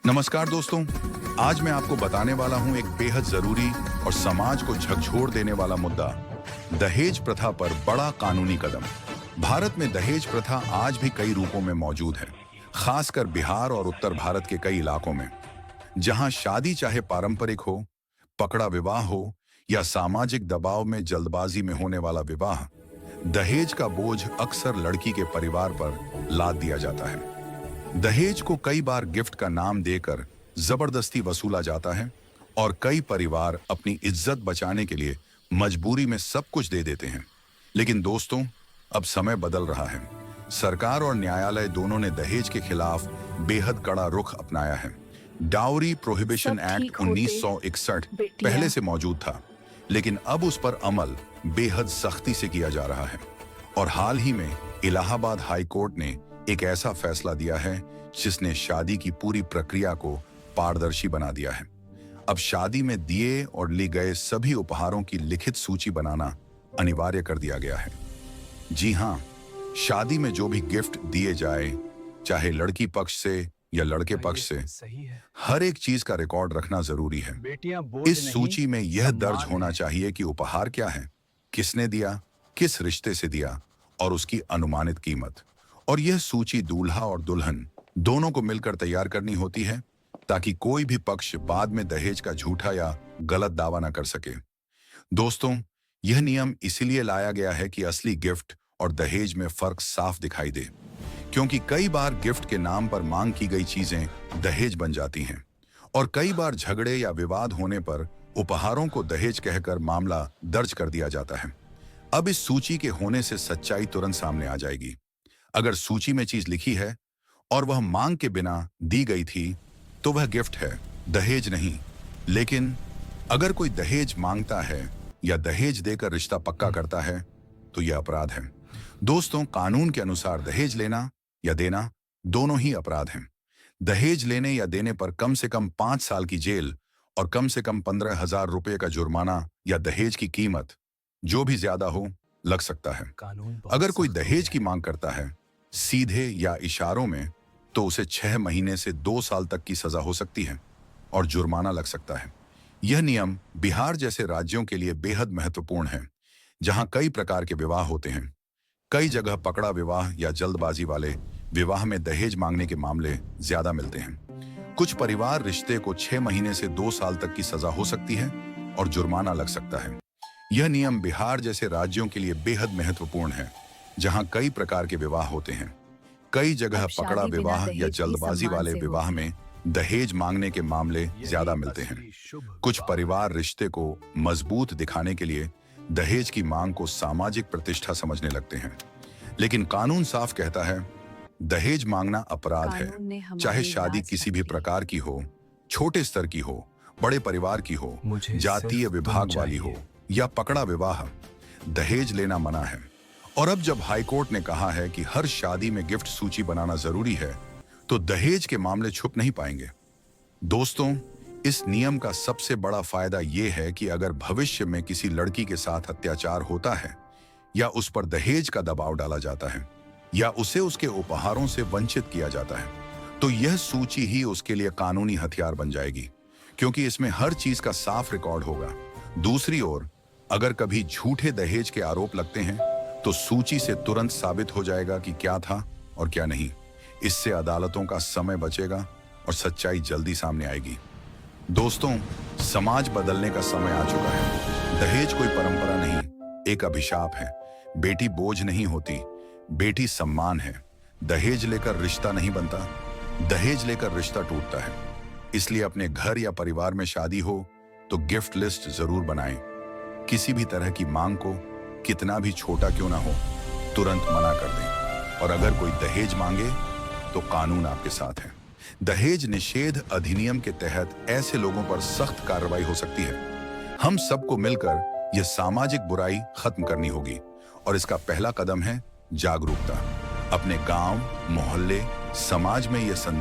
नमस्कार दोस्तों। आज मैं आपको बताने वाला हूं एक बेहद जरूरी और समाज को झकझोर देने वाला मुद्दा, दहेज प्रथा पर बड़ा कानूनी कदम। भारत में दहेज प्रथा आज भी कई रूपों में मौजूद है, खासकर बिहार और उत्तर भारत के कई इलाकों में, जहां शादी चाहे पारंपरिक हो, पकड़ा विवाह हो या सामाजिक दबाव में जल्दबाजी में होने वाला विवाह, दहेज का बोझ अक्सर लड़की के परिवार पर लाद दिया जाता है। दहेज को कई बार गिफ्ट का नाम देकर जबरदस्ती वसूला जाता है और कई परिवार अपनी इज्जत बचाने के लिए मजबूरी में सब कुछ दे देते हैं। लेकिन दोस्तों, अब समय बदल रहा है। सरकार और न्यायालय दोनों ने दहेज के खिलाफ बेहद कड़ा रुख अपनाया है। डाउरी प्रोहिबिशन एक्ट 1961 पहले से मौजूद था, लेकिन अब उस पर अमल बेहद सख्ती से किया जा रहा है। और हाल ही में इलाहाबाद हाई कोर्ट ने एक ऐसा फैसला दिया है जिसने शादी की पूरी प्रक्रिया को पारदर्शी बना दिया है। अब शादी में दिए और ली गए सभी उपहारों की लिखित सूची बनाना अनिवार्य कर दिया गया है। जी हाँ, शादी में जो भी गिफ्ट दिए जाए, चाहे लड़की पक्ष से या लड़के पक्ष से, हर एक चीज का रिकॉर्ड रखना जरूरी है। इस सूची में यह दर्ज होना चाहिए कि उपहार क्या है, किसने दिया, किस रिश्ते से दिया और उसकी अनुमानित कीमत। और यह सूची दूल्हा और दुल्हन दोनों को मिलकर तैयार करनी होती है, ताकि कोई भी पक्ष बाद में दहेज का झूठा या गलत दावा न कर सके। दोस्तों, यह नियम इसीलिए लाया गया है कि असली गिफ्ट और दहेज में फर्क साफ दिखाई दे, क्योंकि कई बार गिफ्ट के नाम पर मांग की गई चीजें दहेज बन जाती हैं और कई बार झगड़े या विवाद होने पर उपहारों को दहेज कहकर मामला दर्ज कर दिया जाता है। अब इस सूची के होने से सच्चाई तुरंत सामने आ जाएगी। अगर सूची में चीज लिखी है और वह मांग के बिना दी गई थी, तो वह गिफ्ट है, दहेज नहीं। लेकिन अगर कोई दहेज मांगता है या दहेज देकर रिश्ता पक्का करता है, तो यह अपराध है। दोस्तों, कानून के अनुसार दहेज लेना या देना दोनों ही अपराध हैं। दहेज लेने या देने पर कम से कम 5 साल की जेल और कम से कम 15,000 रुपये का जुर्माना या दहेज की कीमत, जो भी ज्यादा हो, लग सकता है। अगर कोई दहेज की मांग करता है, सीधे या इशारों में, तो उसे 6 महीने से 2 साल तक की सजा हो सकती है और जुर्माना लग सकता है। यह नियम बिहार जैसे राज्यों के लिए बेहद महत्वपूर्ण है, जहां कई प्रकार के विवाह होते हैं। कई जगह पकड़ा विवाह या जल्दबाजी वाले विवाह में दहेज मांगने के मामले ज्यादा मिलते हैं। कुछ परिवार रिश्ते को 6 महीने से 2 साल तक की सजा हो सकती है और जुर्माना लग सकता है। यह नियम बिहार जैसे राज्यों के लिए बेहद महत्वपूर्ण है, जहां कई प्रकार के विवाह होते हैं। कई जगह पकड़ा विवाह या जल्दबाजी वाले विवाह में दहेज मांगने के मामले ज्यादा मिलते हैं। कुछ परिवार रिश्ते को मजबूत दिखाने के लिए दहेज की मांग को सामाजिक प्रतिष्ठा समझने लगते हैं। लेकिन कानून साफ कहता है, दहेज मांगना अपराध है, चाहे शादी किसी भी प्रकार की हो, छोटे स्तर की हो, बड़े परिवार की हो, जातीय विभाग वाली हो या पकड़ा विवाह, दहेज लेना मना है। और अब जब हाईकोर्ट ने कहा है कि हर शादी में गिफ्ट सूची बनाना जरूरी है, तो दहेज के मामले छुप नहीं पाएंगे। दोस्तों, इस नियम का सबसे बड़ा फायदा यह है कि अगर भविष्य में किसी लड़की के साथ अत्याचार होता है या उस पर दहेज का दबाव डाला जाता है या उसे उसके उपहारों से वंचित किया जाता है, तो यह सूची ही उसके लिए कानूनी हथियार बन जाएगी, क्योंकि इसमें हर चीज का साफ रिकॉर्ड होगा। दूसरी ओर, अगर कभी झूठे दहेज के आरोप लगते हैं, तो सूची से तुरंत साबित हो जाएगा कि क्या था और क्या नहीं। इससे अदालतों का समय बचेगा और सच्चाई जल्दी सामने आएगी। दोस्तों, समाज बदलने का समय आ चुका है। दहेज कोई परंपरा नहीं, एक अभिशाप है। बेटी बोझ नहीं होती, बेटी सम्मान है। दहेज लेकर रिश्ता नहीं बनता, दहेज लेकर रिश्ता टूटता है। इसलिए अपने घर या परिवार में शादी हो तो गिफ्ट लिस्ट जरूर बनाएं। किसी भी तरह की मांग को, कितना भी छोटा क्यों ना हो, तुरंत मना कर दें। और अगर कोई दहेज मांगे तो कानून आपके साथ है। दहेज निषेध अधिनियम के तहत ऐसे लोगों पर सख्त कार्रवाई हो सकती है। हम सबको मिलकर यह सामाजिक बुराई खत्म करनी होगी और इसका पहला कदम है जागरूकता। अपने गांव, मोहल्ले, समाज में यह संदेश